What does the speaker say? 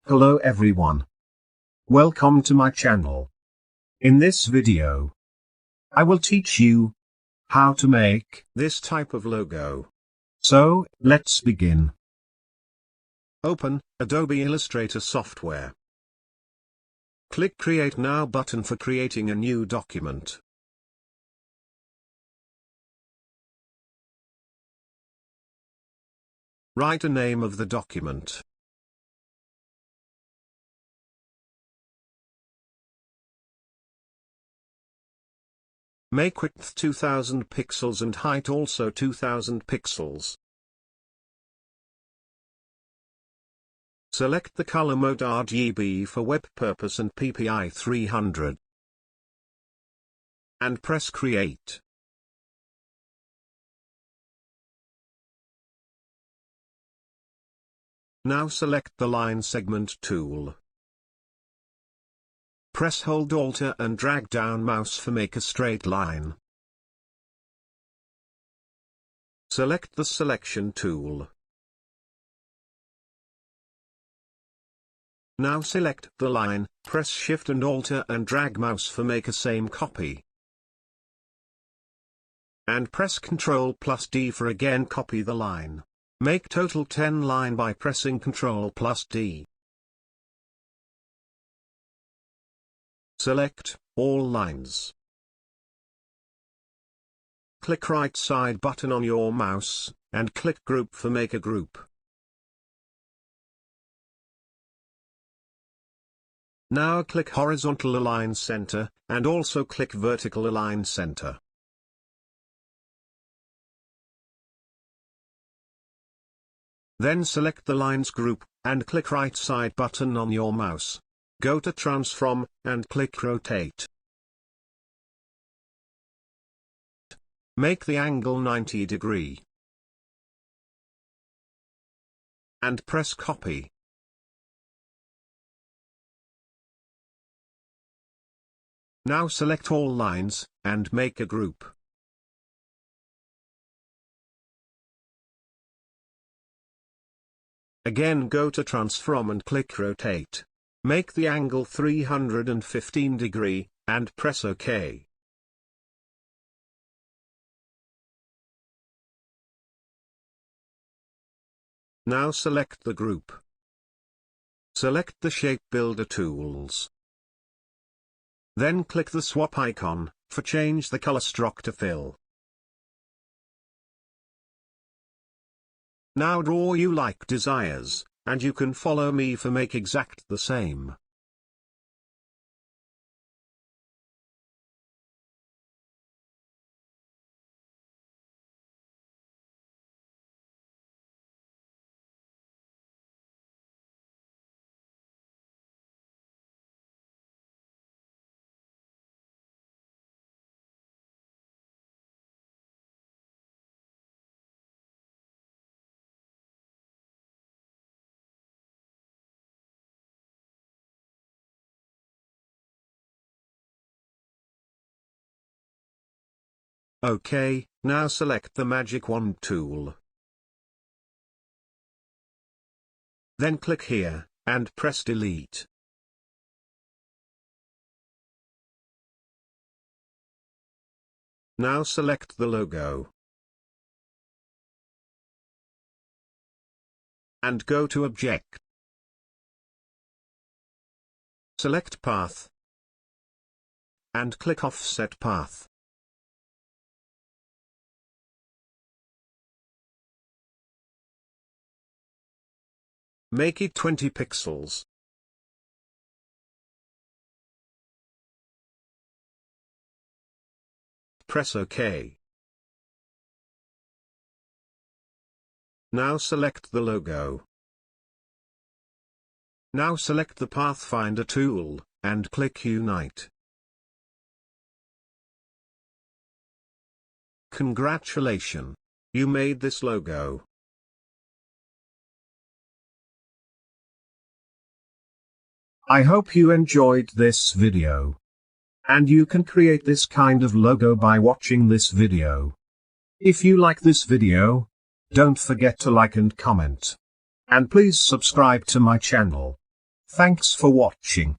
Hello everyone. Welcome to my channel. In this video, I will teach you how to make this type of logo. So, let's begin. Open Adobe Illustrator software. Click Create Now button for creating a new document. Write a name of the document. Make width 2000 pixels and height also 2000 pixels. Select the color mode RGB for web purpose and PPI 300. And press Create. Now select the line segment tool. Press hold Alt and drag down mouse for make a straight line. Select the selection tool. Now select the line, press Shift and Alt and drag mouse for make a same copy. And press Ctrl+D for again copy the line. Make total 10 line by pressing Ctrl+D. Select all lines. Click right side button on your mouse, and click Group for make a group. Now click Horizontal Align Center, and also click Vertical Align Center. Then select the lines group, and click right side button on your mouse. Go to Transform, and click Rotate. Make the angle 90 degree. And press Copy. Now select all lines, and make a group. Again go to Transform and click Rotate. Make the angle 315 degree, and press OK. Now select the group. Select the Shape Builder tools. Then click the swap icon, for change the color stroke to fill. Now draw you like desires, and you can follow me for make exact the same. OK, now select the Magic Wand tool. Then click here, and press Delete. Now select the logo. And go to Object. Select Path. And click Offset Path. Make it 20 pixels. Press OK. Now select the logo. Now select the Pathfinder tool, and click Unite. Congratulations! You made this logo. I hope you enjoyed this video. And you can create this kind of logo by watching this video. If you like this video, don't forget to like and comment. And please subscribe to my channel. Thanks for watching.